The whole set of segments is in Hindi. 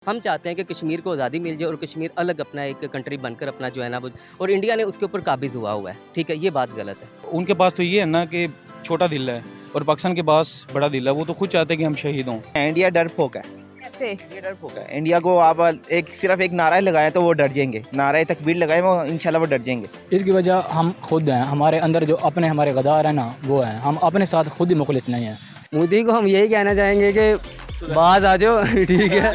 हम चाहते हैं कि कश्मीर को आज़ादी मिल जाए और कश्मीर अलग अपना एक कंट्री बनकर अपना जो है ना वो, और इंडिया ने उसके ऊपर काबिज़ हुआ है। ठीक है, ये बात गलत है। उनके पास तो ये है ना कि छोटा दिल है और पाकिस्तान के पास बड़ा दिल है। वो तो खुद चाहते हैं कि हम शहीद हों। इंडिया डरपोक है। कैसे? इंडिया डरपोक है। इंडिया को आप सिर्फ एक नारा लगाए तो वो डर जाएंगे, नारा तकबीर लगाए वो इंशाल्लाह वो डर जाएंगे। इसकी वजह हम खुद हैं, हमारे अंदर जो अपने हमारे गद्दार हैं ना वो हैं, हम अपने साथ खुद ही मुखलिस नहीं हैं। मोदी को हम यही कहना चाहेंगे कि बाज आ जाओ। ठीक है।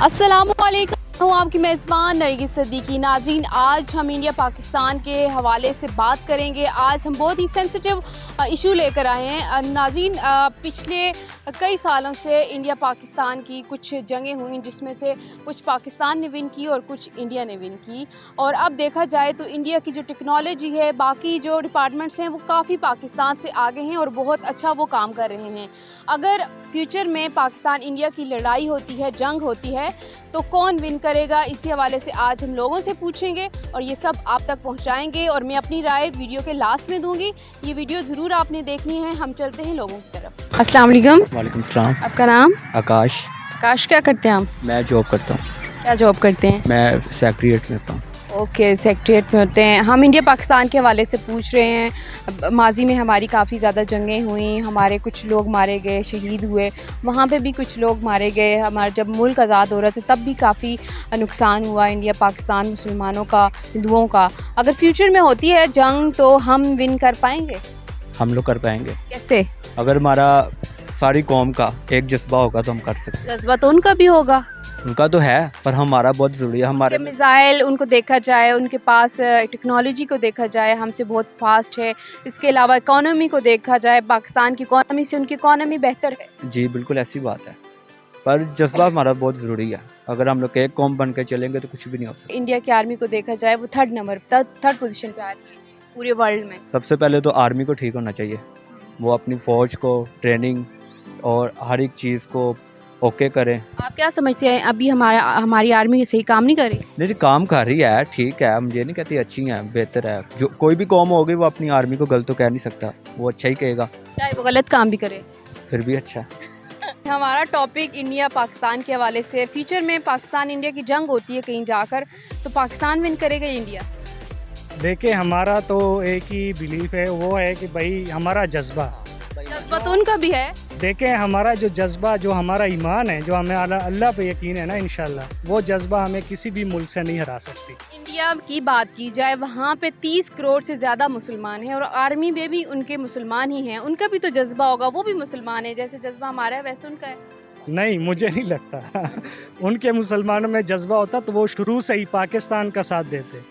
अस्सलामुअलैकुम, हूँ आपकी मेज़बान नरगिस सिद्दीकी। नाज़रीन, आज हम इंडिया पाकिस्तान के हवाले से बात करेंगे। आज हम बहुत ही सेंसिटिव इशू लेकर आए हैं। नाज़रीन, पिछले कई सालों से इंडिया पाकिस्तान की कुछ जंगें हुई जिसमें से कुछ पाकिस्तान ने विन की और कुछ इंडिया ने विन की। और अब देखा जाए तो इंडिया की जो टेक्नोलॉजी है, बाकी जो डिपार्टमेंट्स हैं वो काफ़ी पाकिस्तान से आगे हैं और बहुत अच्छा वो काम कर रहे हैं। अगर फ्यूचर में पाकिस्तान इंडिया की लड़ाई होती है, जंग होती है, तो कौन विन करेगा, इसी हवाले से आज हम लोगों से पूछेंगे और ये सब आप तक पहुंचाएंगे और मैं अपनी राय वीडियो के लास्ट में दूंगी। ये वीडियो ज़रूर आपने देखनी है। हम चलते हैं लोगों की तरफ। अस्सलाम वालेकुम। वालेकुम सलाम। आपका नाम? आकाश। आकाश, क्या करते हैं आप? मैं जॉब करता हूँ। क्या जॉब करते हैं? मैं सेक्रेटरीट में होता हूँ। ओके, सेक्रेटरीट में होते हैं। हम इंडिया पाकिस्तान के हवाले से पूछ रहे हैं। माजी में हमारी काफ़ी ज़्यादा जंगें हुई, हमारे कुछ लोग मारे गए, शहीद हुए, वहाँ पे भी कुछ लोग मारे गए। हमारा जब मुल्क आज़ाद हो रहा था तब भी काफ़ी नुकसान हुआ इंडिया पाकिस्तान मुसलमानों का, हिंदुओं का। अगर फ्यूचर में होती है जंग तो हम विन कर पाएंगे? हम लोग कर पाएंगे। कैसे? अगर हमारा सारी कौम का एक जज्बा होगा तो हम कर सकते हैं। जज्बा तो उनका भी होगा। उनका तो है पर हमारा बहुत ज़रूरी है। हमारे मिसाइल उनको देखा जाए, उनके पास टेक्नोलॉजी को देखा जाए, हमसे बहुत फास्ट है। इसके अलावा इकोनॉमी को देखा जाए, पाकिस्तान की इकोनॉमी से उनकी इकोनॉमी बेहतर है। जी बिल्कुल ऐसी बात है, पर जज्बा हमारा बहुत ज़रूरी है। अगर हम लोग एक कौम बन के चलेंगे तो कुछ भी नहीं हो सकता। इंडिया की आर्मी को देखा जाए वो थर्ड पोजीशन पे आ रही है पूरे वर्ल्ड में। सबसे पहले तो आर्मी को ठीक होना चाहिए। वो अपनी फ़ौज को ट्रेनिंग और हर एक चीज़ को ओके करें। आप क्या समझते हैं, अभी हमारी आर्मी सही काम नहीं कर रही? नहीं, काम कर रही है, ठीक है, मुझे नहीं कहती अच्छी है, बेहतर है। जो कोई भी कौम होगी वो अपनी आर्मी को गलत तो कह नहीं सकता, वो अच्छा ही कहेगा, चाहे वो गलत काम भी करे, फिर भी अच्छा। हमारा टॉपिक इंडिया पाकिस्तान के हवाले से। फ्यूचर में पाकिस्तान इंडिया की जंग होती है कहीं जाकर, तो पाकिस्तान विन करेगा इंडिया? देखिए, हमारा तो एक ही बिलीफ है, वो है कि भाई हमारा जज्बा तो उनका भी है। देखें, हमारा जो जज्बा, जो हमारा ईमान है, जो हमें अल्लाह पे यकीन है ना, इंशाल्लाह वो जज्बा हमें किसी भी मुल्क से नहीं हरा सकती। इंडिया की बात की जाए, वहाँ पे 30 करोड़ से ज़्यादा मुसलमान हैं और आर्मी में भी उनके मुसलमान ही हैं। उनका भी तो जज्बा होगा, वो भी मुसलमान है, जैसे जज्बा हमारा है वैसे उनका है। नहीं, मुझे नहीं लगता उनके मुसलमानों में जज्बा होता तो वो शुरू से ही पाकिस्तान का साथ देते।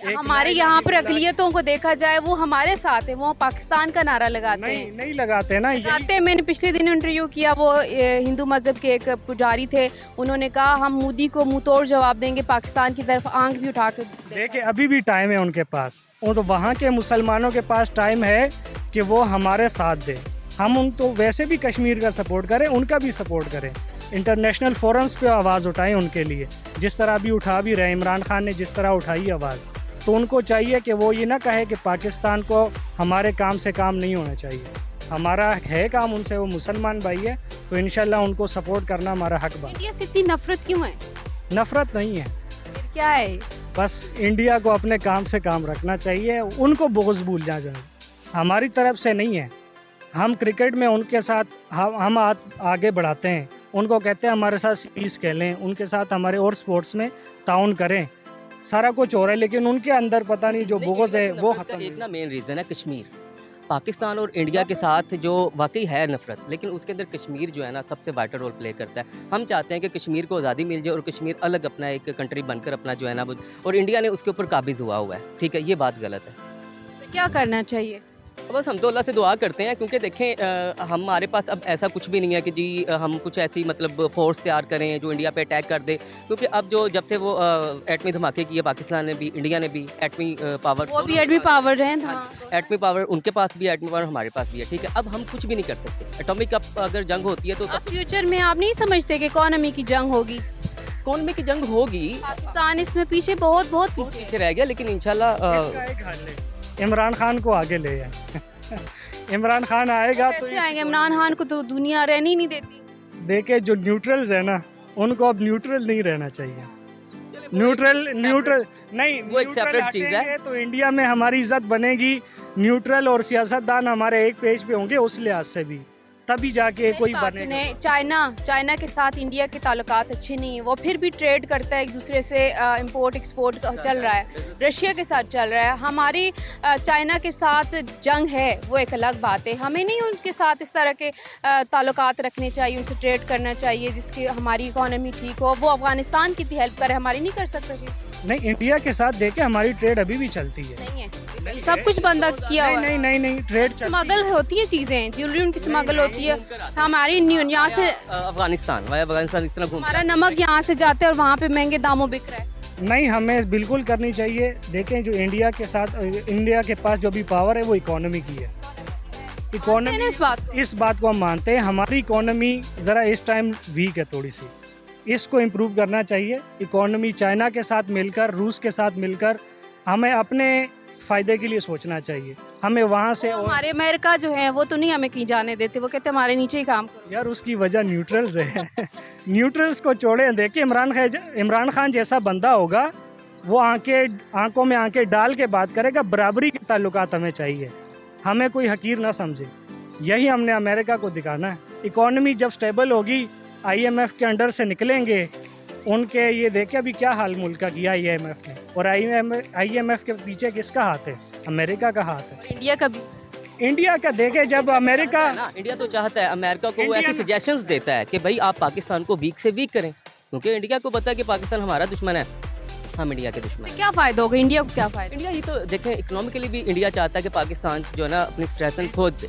हमारे यहाँ पर अकलियतों को देखा जाए वो हमारे साथ है, वो पाकिस्तान का नारा लगाते हैं। नहीं लगाते ना, लगाते हैं। मैंने पिछले दिन इंटरव्यू किया, वो हिंदू मजहब के एक पुजारी थे, उन्होंने कहा हम मोदी को मुंह तोड़ जवाब देंगे, पाकिस्तान की तरफ आंख भी उठा कर देखिए अभी भी टाइम है उनके पास। वो तो वहाँ के मुसलमानों के पास टाइम है कि वो हमारे साथ दें। हम उन तो वैसे भी कश्मीर का सपोर्ट करें, उनका भी सपोर्ट करें, इंटरनेशनल फोरम्स पे आवाज़ उठाएं उनके लिए, जिस तरह अभी उठा भी रहे। इमरान खान ने जिस तरह उठाई आवाज़, तो उनको चाहिए कि वो ये ना कहे कि पाकिस्तान को हमारे काम से काम नहीं होना चाहिए। हमारा है काम उनसे, वो मुसलमान भाई है, तो इंशाल्लाह उनको सपोर्ट करना हमारा हक बनता है। इंडिया से इतनी नफरत क्यों है? नफरत नहीं है, फिर क्या है? बस इंडिया को अपने काम से काम रखना चाहिए, उनको बोझ भूल जाए, हमारी तरफ से नहीं है। हम क्रिकेट में उनके साथ हम आगे बढ़ाते हैं, उनको कहते हैं हमारे साथ सीरीज़ खेलें, उनके साथ हमारे और स्पोर्ट्स में ताउन करें, सारा कुछ हो रहा है, लेकिन उनके अंदर पता नहीं जो बोझ है वो खत्म। एक ना मेन रीज़न है कश्मीर। पाकिस्तान और इंडिया के साथ जो वाकई है नफरत, लेकिन उसके अंदर कश्मीर जो है ना सबसे वाइटल रोल प्ले करता है। हम चाहते हैं कि कश्मीर को आज़ादी मिल जाए और कश्मीर अलग अपना एक कंट्री बनकर अपना जो है ना वो, और इंडिया ने उसके ऊपर काबिज़ हुआ है। ठीक है, ये बात गलत है। तो क्या करना चाहिए? बस हम तो अल्लाह से दुआ करते हैं, क्योंकि देखें हमारे पास अब ऐसा कुछ भी नहीं है कि जी हम कुछ ऐसी मतलब फोर्स तैयार करें जो इंडिया पे अटैक कर दे, क्योंकि अब जब से वो एटमी धमाके किए पाकिस्तान ने भी, इंडिया ने भी, एटमी पावर, वो भी एटमी पावर है। हाँ। एटमी पावर उनके पास भी है, एटमी पावर हमारे पास भी है। ठीक है, अब हम कुछ भी नहीं कर सकते। एटॉमिक अगर जंग होती है तो फ्यूचर में आप नहीं समझते कि इकोनॉमी की जंग होगी? इकोनॉमी की जंग होगी। पाकिस्तान इसमें पीछे बहुत पीछे रह गया, लेकिन इंशाल्लाह इमरान खान को आगे ले आए इमरान खान आएगा तो आएंगे। इमरान खान को तो दुनिया रहने ही नहीं देती। देखे जो न्यूट्रल्स है ना, उनको अब न्यूट्रल नहीं रहना चाहिए। न्यूट्रल नहीं, वो एक न्यूट्रल separate चीज़ है। हटेंगे तो इंडिया में हमारी इज्जत बनेगी। न्यूट्रल और सियासतदान हमारे एक पेज पे होंगे, उस लिहाज से भी तभी जाके कोई बनेगा। चाइना के साथ इंडिया के ताल्लुकात अच्छे नहीं है, वो फिर भी ट्रेड करता है एक दूसरे से, इंपोर्ट एक्सपोर्ट चल रहा है, रशिया के साथ चल रहा है। हमारी चाइना के साथ जंग है, वो एक अलग बात है। हमें नहीं उनके साथ इस तरह के ताल्लुकात रखने चाहिए, उनसे ट्रेड करना चाहिए जिसकी हमारी इकोनॉमी ठीक हो। वो अफगानिस्तान की इतनी हेल्प करे, हमारी नहीं कर सकते। नहीं, इंडिया के साथ देखे हमारी ट्रेड अभी भी चलती है। नहीं है, सब कुछ बंद किया हुआ है। नहीं, ट्रेड स्मगल होती है चीज़ें, ज्वेलरी उनकी स्मगल होती है। हमारी यहाँ से अफगानिस्तान इस तरह घूमता हमारा है। नमक यहाँ से जाते हैं और वहाँ पे महंगे दामों बिक रहा है। नहीं, हमें बिल्कुल करनी चाहिए। देखें, जो इंडिया के पास जो भी पावर है वो इकोनॉमी की है। इकोनॉमी, इस बात को हम मानते हैं। हमारी इकोनॉमी ज़रा इस टाइम वीक है थोड़ी सी, इसको इम्प्रूव करना चाहिए। इकोनॉमी चाइना के साथ मिलकर, रूस के साथ मिलकर हमें अपने फ़ायदे के लिए सोचना चाहिए। हमें वहाँ से हमारे अमेरिका जो है वो तो नहीं हमें कहीं जाने देते, वो कहते हमारे नीचे ही काम करो। यार, उसकी वजह न्यूट्रल्स है। न्यूट्रल्स को छोड़े। देखिए, इमरान खान जैसा बंदा होगा वो आंखों में आंखें डाल के बात करेगा। बराबरी के ताल्लुकात हमें चाहिए, हमें कोई हकीर ना समझे। यही हमने अमेरिका को दिखाना है। इकोनॉमी जब स्टेबल होगी, IMF के अंडर से निकलेंगे। उनके ये देखे अभी क्या हाल मुल्क का किया IMF ने, और IMF के पीछे किसका हाथ है? अमेरिका का हाथ है। इंडिया का भी, इंडिया का देखे जब अमेरिका, इंडिया तो चाहता है, अमेरिका को वो ऐसी सजेशंस देता है कि भाई आप पाकिस्तान को वीक से वीक करें, क्योंकि इंडिया को पता है कि पाकिस्तान हमारा दुश्मन है, हम इंडिया के दुश्मन हैं। क्या फ़ायदा होगा इंडिया को? क्या फ़ायदा? इंडिया ही तो देखें, इकोनॉमिकली भी इंडिया चाहता है कि पाकिस्तान जो है ना अपनी स्ट्रेंथ खुद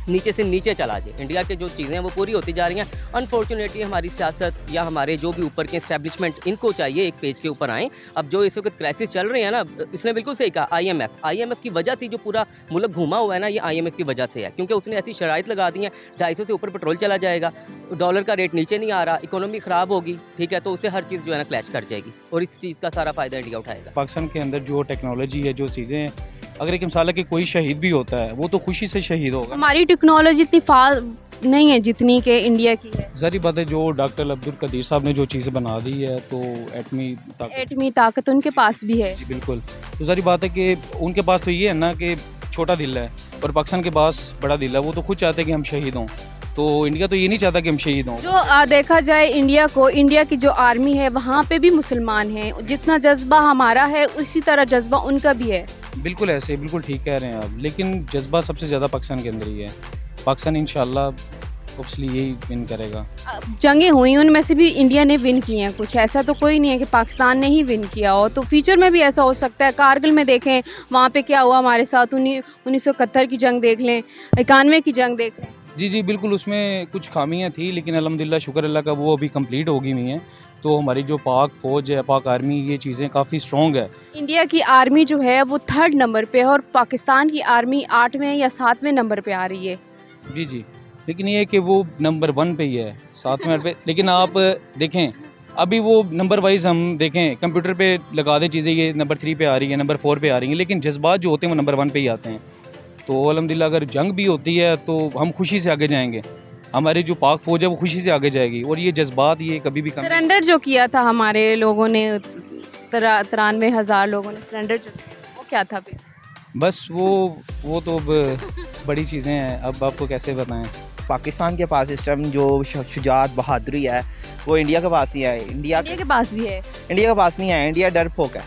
नीचे से नीचे चला जाए। इंडिया के जो चीज़ें हैं वो पूरी होती जा रही हैं। अनफॉर्चुनेटली हमारी सियासत या हमारे जो भी ऊपर के इस्टेब्लिशमेंट, इनको चाहिए एक पेज के ऊपर आएँ। अब जो इस वक्त क्राइसिस चल रही है ना, इसने बिल्कुल सही कहा। IMF की वजह थी, जो पूरा मुल्क घूमा हुआ है ना, ये IMF की वजह से है, क्योंकि उसने ऐसी शराइत लगा दी हैं 250 से ऊपर पेट्रोल चला जाएगा, डॉलर का रेट नीचे नहीं आ रहा, इकोनॉमी ख़राब होगी, ठीक है, तो उससे हर चीज़ जो है ना क्लैश कर जाएगी, और इस चीज़ का सारा फ़ायदा इंडिया उठाएगा। पाकिस्तान के अंदर जो टेक्नोलॉजी है, जो चीज़ें हैं, अगर एक मिसाल है कि कोई शहीद भी होता है वो तो खुशी से शहीद होगा। हमारी टेक्नोलॉजी इतनी फास्ट नहीं है जितनी कि इंडिया की है। ज़ाहिर बात है, जो डॉक्टर अब्दुल कदीर साहब ने जो चीज़ें बना दी है, तो एटमी ताकत उनके पास भी है। जी बिल्कुल। तो ज़ाहिर बात है कि उनके पास तो ये है ना कि छोटा दिल है, और पाकिस्तान के पास बड़ा दिल है। वो तो खुद चाहते हैं कि हम शहीद हों, तो इंडिया तो ये नहीं चाहता कि हम शहीद हों। जो देखा जाए इंडिया की जो आर्मी है वहाँ पे भी मुसलमान हैं। जितना जज्बा हमारा है उसी तरह जज्बा उनका भी है। बिल्कुल ऐसे, बिल्कुल ठीक कह रहे हैं आप, लेकिन जज्बा सबसे ज़्यादा पाकिस्तान के अंदर ही है। पाकिस्तान इंशाल्लाह ऑब्वियसली यही विन करेगा। जंगें हुई उनमें से भी इंडिया ने विन की हैं कुछ, ऐसा तो कोई नहीं है कि पाकिस्तान ने ही विन किया हो। तो फ्यूचर में भी ऐसा हो सकता है। कारगिल में देखें वहाँ पे क्या हुआ हमारे साथ, 1971 की जंग देख लें, 91 की जंग देख लें। जी बिल्कुल, उसमें कुछ खामियां थी, लेकिन अल्हम्दुलिल्लाह शुक्र अल्लाह का वो अभी कंप्लीट हो गई हुई हैं। तो हमारी जो पाक फ़ौज है, पाक आर्मी, ये चीज़ें काफ़ी स्ट्रॉन्ग है। इंडिया की आर्मी जो है वो 3rd नंबर पे है और पाकिस्तान की आर्मी 8वें या 7वें नंबर पे आ रही है। जी, लेकिन ये है कि वो नंबर 1 पे ही है, 7वें पे। लेकिन आप देखें, अभी वो नंबर वाइज हम देखें, कंप्यूटर पे लगा दें चीज़ें, ये नंबर 3 पे आ रही है, नंबर 4 पे आ रही हैं, लेकिन जज्बात जो होते हैं वो नंबर 1 पे ही आते हैं। तो अल्हम्दुलिल्लाह अगर जंग भी होती है तो हम खुशी से आगे जाएंगे, हमारी जो पाक फ़ौज है वो खुशी से आगे जाएगी, और ये जज्बात ये कभी भी कम। सरेंडर जो किया था हमारे लोगों ने, 93,000 लोगों ने सरेंडर जो किया, वो क्या था फिर? बस वो तो अब बड़ी चीज़ें हैं, अब आपको कैसे बताएं। पाकिस्तान के पास इस टाइम जो शुजात बहादुरी है वो इंडिया के पास नहीं है। इंडिया के पास भी है, इंडिया के पास नहीं है। इंडिया डरपोक है।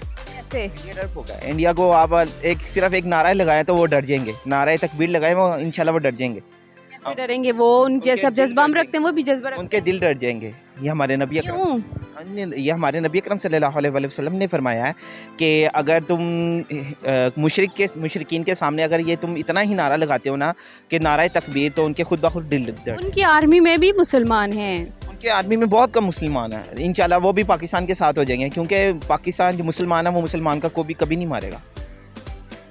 इंडिया डरपोक है। इंडिया को आप सिर्फ एक नारा लगाए तो वो डर जाएंगे, नारा तकबीर लगाए वो इंशाल्लाह वो डर जाएंगे। कैसे डरेंगे? वो उन जैसा जज्बा हम रखते हैं वो भी जज्बा रखते हैं। उनके दिल डर जाएंगे। ये हमारे नबी अकरम सल्लल्लाहु अलैहि वसल्लम ने फरमाया है कि अगर तुम मुशरिकीन के सामने अगर ये तुम इतना ही नारा लगाते हो ना कि नारा तकबीर, तो उनके खुद ब खुद दिल डर। उनकी आर्मी में भी मुसलमान हैं, उनके आर्मी में बहुत कम मुसलमान हैं। इंशाल्लाह वो भी पाकिस्तान के साथ हो जाएंगे, क्योंकि पाकिस्तान जो मुसलमान है वो मुसलमान का कभी नहीं मारेगा।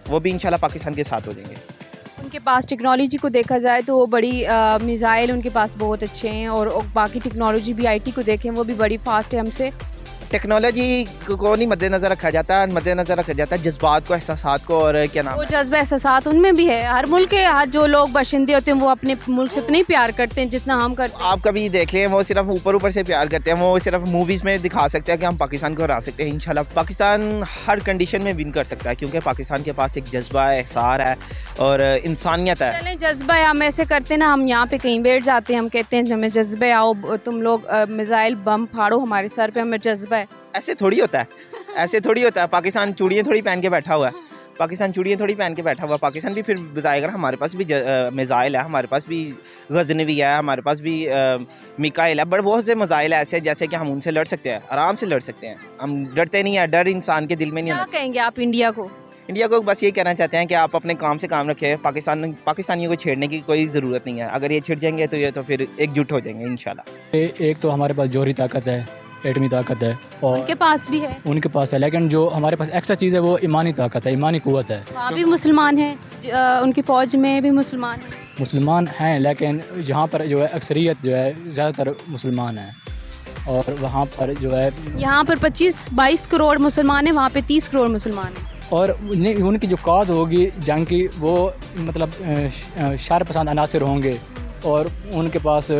वो भी इंशाल्लाह पाकिस्तान के साथ हो जाएंगे। उनके पास टेक्नोलॉजी को देखा जाए तो वो बड़ी मिसाइल उनके पास बहुत अच्छे हैं, और बाकी टेक्नोलॉजी भी IT को देखें वो भी बड़ी फास्ट है हमसे। टेक्नोलॉजी को नहीं मद्देनज़र रखा जाता, मद्देनज़र रखा जाता है जज्बात को, एहसासात को, और क्या नाम वो है, जज्बा एहसास उनमें भी है। हर मुल्क के हर जो लोग बाशिंदे होते हैं वो अपने मुल्क से इतना ही प्यार करते हैं जितना हम करते हैं। आप कभी देख लें वो सिर्फ ऊपर से प्यार करते हैं, वो सिर्फ मूवीज़ में दिखा सकते हैं कि हम पाकिस्तान को हरा सकते हैं। इंशाल्लाह पाकिस्तान हर कंडीशन में विन कर सकता है, क्योंकि पाकिस्तान के पास एक जज्बा है, एहसार है और इंसानियत है। चलें, जज्बा है, हम ऐसे करते हैं ना, हम यहाँ पे कहीं बैठ जाते हैं, हम कहते हैं हमें जज्बे, आओ तुम लोग मिसाइल बम फाड़ो हमारे सर पे, हमें जज्बा है। ऐसे थोड़ी होता है, ऐसे थोड़ी होता है। पाकिस्तान चूड़ियाँ थोड़ी पहन के बैठा हुआ है, पाकिस्तान चूड़ियाँ थोड़ी पहन के बैठा हुआ है। पाकिस्तान भी फिर बताएगा हमारे पास भी मिसाइल है, हमारे पास भी गजनवी है, हमारे पास भी मिकाइल है, बट बहुत से मिसाइल है ऐसे जैसे कि हम उनसे लड़ सकते हैं, आराम से लड़ सकते हैं। हम डरते नहीं है, डर इंसान के दिल में नहीं क्या होना। कहेंगे आप इंडिया को? इंडिया को बस ये कहना चाहते हैं कि आप अपने काम से काम रखें, पाकिस्तानियों को छेड़ने की कोई ज़रूरत नहीं है। अगर ये छिड़ जाएंगे तो ये तो फिर एकजुट हो जाएंगे इंशाल्लाह। एक तो हमारे पास जोहरी ताकत है, एटमी ताकत है, और उनके पास भी है, उनके पास है, लेकिन जो हमारे पास एक्स्ट्रा चीज़ है वो ईमानी ताकत है, ईमानी कुव्वत है। वहाँ भी मुसलमान हैं, उनकी फ़ौज में भी मुसलमान हैं। मुसलमान हैं, लेकिन यहाँ पर जो है अक्सरियत जो है ज़्यादातर मुसलमान है, और वहाँ पर जो है यहाँ पर 25-22 करोड़ मुसलमान हैं, वहाँ पे 30 करोड़ मुसलमान हैं। और उनकी जो काज होगी जंग की, वो मतलब शर पसंद अनासर होंगे, और उनके पास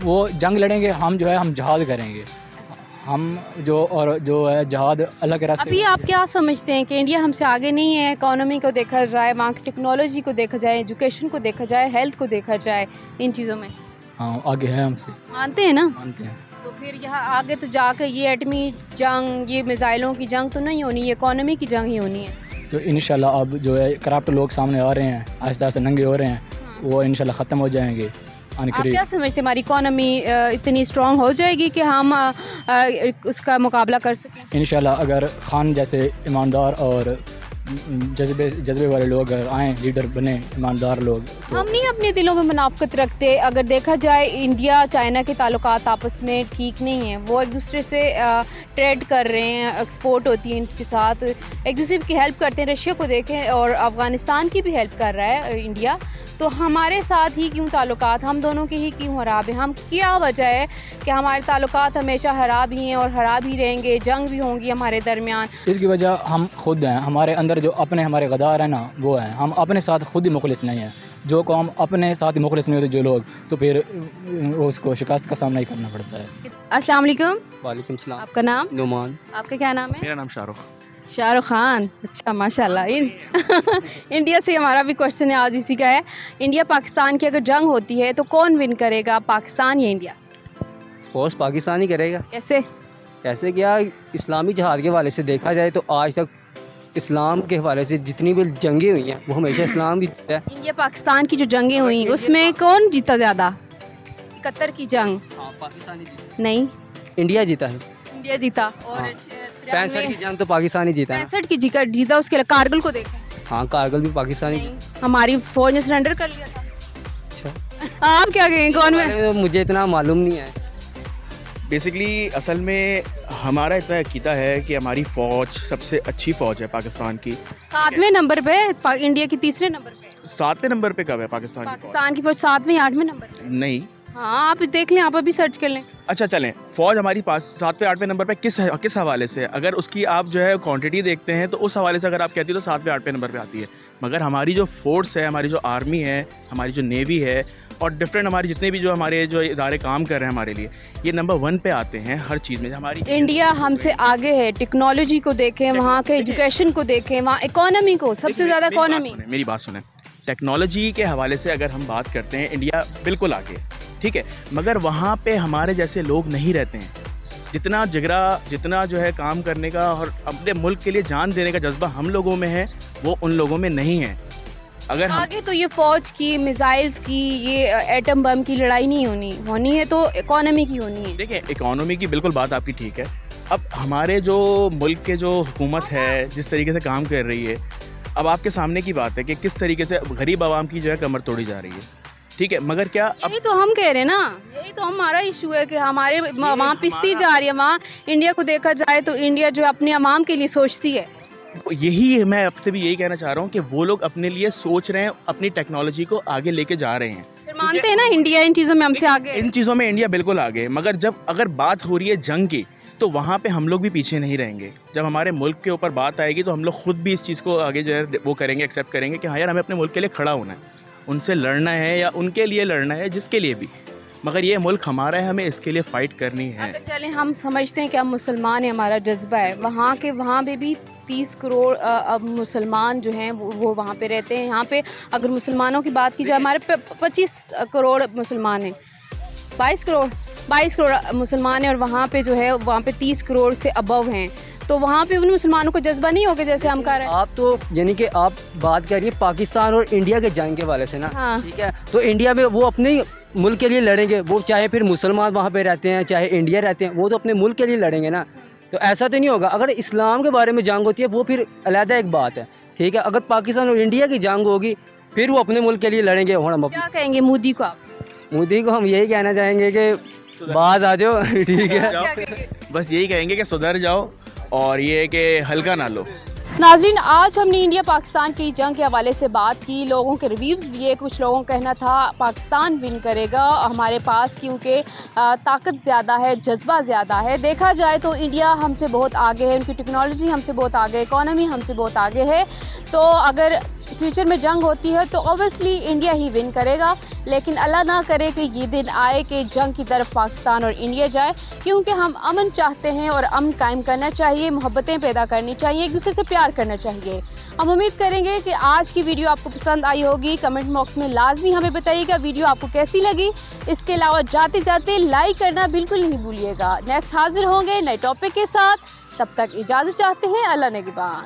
वो जंग लड़ेंगे, हम जो है हम जहाद करेंगे, हम जो है जहाद अल्लाह के रास्ते। अभी आप क्या समझते हैं कि इंडिया हमसे आगे नहीं है? इकोनॉमी को देखा जाए, वहाँ की टेक्नोलॉजी को देखा जाए, एजुकेशन को देखा जाए, हेल्थ को देखा जाए, इन चीज़ों में हाँ आगे है हमसे, मानते हैं ना? मानते हैं। तो फिर यहाँ आगे तो जाकर ये एटमी जंग, ये मिसाइलों की जंग तो नहीं होनी, ये इकोनॉमी की जंग ही होनी है। तो इंशाल्लाह अब जो है करप्ट लोग सामने आ रहे हैं, आहिस्ता आहिस्ता नंगे हो रहे हैं, वो इंशाल्लाह ख़त्म हो जाएंगे आने आप करीब। क्या समझते हैं, हमारी इकोनॉमी इतनी स्ट्रांग हो जाएगी कि हम उसका मुकाबला कर सकें? इंशाल्लाह अगर खान जैसे ईमानदार और जज्बे वाले लोग अगर आएँ, लीडर बने ईमानदार लोग, तो हम नहीं अपने दिलों में मुनाफकत रखते। अगर देखा जाए इंडिया चाइना के ताल्लुकात आपस में ठीक नहीं है, वो एक दूसरे से ट्रेड कर रहे हैं, एक्सपोर्ट होती है इनके साथ, एक दूसरे की हेल्प करते हैं। रशिया को देखें, और अफ़गानिस्तान की भी हेल्प कर रहा है इंडिया, तो हमारे साथ ही क्यों ताल्लुकात, हम दोनों के ही क्यों खराब हैं? हम क्या वजह है कि हमारे ताल्लुकात हमेशा खराब ही हैं और खराब ही रहेंगे, जंग भी होंगी हमारे दरमियान? इसकी वजह हम खुद हैं, हमारे अंदर जो अपने हमारे गद्दार हैं ना, वो हैं। हम अपने साथ खुद ही मुखलिस नहीं हैं। जो कौम अपने साथ ही मुखलिस नहीं होते जो लोग, तो फिर उसको शिकस्त का सामना ही करना पड़ता है। अस्सलाम वालेकुम। वालेकुम सलाम। आपका नाम? नुमान। आपका क्या नाम है? मेरा नाम शाहरुख। शाहरुख खान, अच्छा माशाल्लाह। इंडिया से हमारा भी क्वेश्चन है आज इसी का है। इंडिया पाकिस्तान की अगर जंग होती है तो कौन विन करेगा, पाकिस्तान या इंडिया? फोर्स पाकिस्तान ही करेगा। कैसे? कैसे क्या, इस्लामी जहाद के हवाले से देखा जाए तो आज तक इस्लाम के हवाले से जितनी भी जंगें हुई हैं वो हमेशा इस्लाम भी जीता है। इंडिया पाकिस्तान की जो जंगें हुई उसमें कौन जीता ज़्यादा? 71 की जंग? हाँ, पाकिस्तान ही जीता। नहीं, इंडिया जीता है। इंडिया जीता। और हाँ। 65 की जंग तो पाकिस्तान ही जीता है। 65 की जीता, उसके लिए कारगिल को देखें। हाँ, कारगिल भी पाकिस्तानी। नहीं, हमारी फौज ने सरेंडर कर लिया था। अच्छा, आप क्या कहें, कौन में? तो मुझे इतना मालूम नहीं है। बेसिकली असल में हमारा इतना अकीदा है कि हमारी फ़ौज सबसे अच्छी फ़ौज है पाकिस्तान की। 7वें नंबर पे, इंडिया की 3रे नंबर पे। 7वें नंबर पे कब है पाकिस्तान की फ़ौज? पाकिस्तान की फौज 7वें 8वें नंबर पे। नहीं। हाँ, आप देख लें, आप अभी सर्च कर लें। अच्छा चलें, फ़ौज हमारी पास 7वें 8वें नंबर पे किस हवाले से? अगर उसकी आप जो है क्वांटिटी देखते हैं तो उस हवाले से अगर आप कहती हो तो 7वें 8वें नंबर पे आती है। मगर हमारी जो फोर्स है, हमारी जो आर्मी है, हमारी जो नेवी है, और डिफरेंट हमारे जितने भी जो हमारे जो इदारे काम कर रहे हैं हमारे लिए, ये नंबर 1 पे आते हैं हर चीज़ में। हमारी इंडिया हमसे आगे है, टेक्नोलॉजी को देखें, वहाँ के एजुकेशन को देखें, वहाँ इकोनॉमी को, सबसे ज़्यादा इकोनॉमी। मेरी बात सुने, टेक्नोलॉजी के हवाले से अगर हम बात करते हैं, इंडिया बिल्कुल आगे, ठीक है, मगर वहाँ पे हमारे जैसे लोग नहीं रहते हैं। जितना जिगरा, जितना जो है काम करने का और अपने मुल्क के लिए जान देने का जज्बा हम लोगों में है, वो उन लोगों में नहीं है। अगर हम आगे तो ये फौज की, मिसाइल्स की, ये एटम बम की लड़ाई नहीं होनी है तो इकोनॉमी की होनी है। देखिए, इकोनॉमी की बिल्कुल बात आपकी ठीक है। अब हमारे जो मुल्क के जो हुकूमत है जिस तरीके से काम कर रही है, अब आपके सामने की बात है कि किस तरीके से गरीब आवाम की जो है कमर तोड़ी जा रही है, ठीक है, मगर क्या यही तो हम कह रहे हैं ना, यही तो हमारा इशू है कि हमारे वहाँ पिसती जा रही है। वहाँ इंडिया को देखा जाए तो इंडिया जो अपने अवाम के लिए सोचती है। यही मैं आपसे भी यही कहना चाह रहा हूँ कि वो लोग अपने लिए सोच रहे हैं, अपनी टेक्नोलॉजी को आगे लेके जा रहे हैं। फिर मानते हैं ना इंडिया इन चीज़ों में हमसे आगे है। इन चीज़ों में इंडिया बिल्कुल आगे है, मगर जब अगर बात हो रही है जंग की, तो वहाँ पे हम लोग भी पीछे नहीं रहेंगे। जब हमारे मुल्क के ऊपर बात आएगी तो हम लोग खुद भी इस चीज़ को आगे जो है वो करेंगे, एक्सेप्ट करेंगे कि हाँ यार, हमें अपने मुल्क के लिए खड़ा होना है, उनसे लड़ना है या उनके लिए लड़ना है, जिसके लिए भी, मगर ये मुल्क हमारा है, हमें इसके लिए फ़ाइट करनी है। अगर चलें हम समझते हैं कि हम मुसलमान हैं, हमारा जज्बा है, वहाँ पे भी 30 करोड़ अब मुसलमान जो हैं वो वहाँ पे रहते हैं। यहाँ पे अगर मुसलमानों की बात की जाए, हमारे 25 करोड़ मुसलमान हैं, 22 करोड़ मुसलमान हैं, और वहाँ पे जो है वहाँ पे 30 करोड़ से अबव हैं। तो वहाँ पे उन मुसलमानों को जज्बा नहीं होगा जैसे हम कर रहे हैं। आप तो यानी कि आप बात कर रही हैं पाकिस्तान और इंडिया के जंग के वाले से ना, हाँ। ठीक है, तो इंडिया में वो अपने मुल्क के लिए लड़ेंगे, वो चाहे फिर मुसलमान वहाँ पे रहते हैं चाहे इंडिया रहते हैं, वो तो अपने मुल्क के लिए लड़ेंगे ना। तो ऐसा तो नहीं होगा। अगर इस्लाम के बारे में जंग होती है वो फिर अलग एक बात है, ठीक है। अगर पाकिस्तान और इंडिया की जंग होगी फिर वो अपने मुल्क के लिए लड़ेंगे। हम क्या कहेंगे मोदी को आप? मोदी को हम यही कहना चाहेंगे कि बाज आ जाओ, ठीक है। क्या कहेंगे? बस यही कहेंगे कि सुधर जाओ और ये कि हल्का ना लो। नाज़रीन, आज हमने इंडिया पाकिस्तान की जंग के हवाले से बात की, लोगों के रिव्यूज़ लिए। कुछ लोगों का कहना था पाकिस्तान विन करेगा हमारे पास, क्योंकि ताकत ज़्यादा है, जज्बा ज़्यादा है। देखा जाए तो इंडिया हमसे बहुत आगे है, उनकी टेक्नोलॉजी हमसे बहुत आगे है, इकॉनमी हमसे बहुत आगे है। तो अगर फ्यूचर में जंग होती है तो ऑब्वियसली इंडिया ही विन करेगा। लेकिन अल्लाह ना करे कि ये दिन आए कि जंग की तरफ पाकिस्तान और इंडिया जाए, क्योंकि हम अमन चाहते हैं और अमन कायम करना चाहिए, मोहब्बतें पैदा करनी चाहिए, एक दूसरे से प्यार करना चाहिए। हम उम्मीद करेंगे कि आज की वीडियो आपको पसंद आई होगी। कमेंट बॉक्स में लाजमी हमें बताइएगा वीडियो आपको कैसी लगी। इसके अलावा जाते जाते लाइक करना बिल्कुल नहीं भूलिएगा। नेक्स्ट हाजिर होंगे नए टॉपिक के साथ, तब तक इजाज़त चाहते हैं। अल्लाह निगहबान।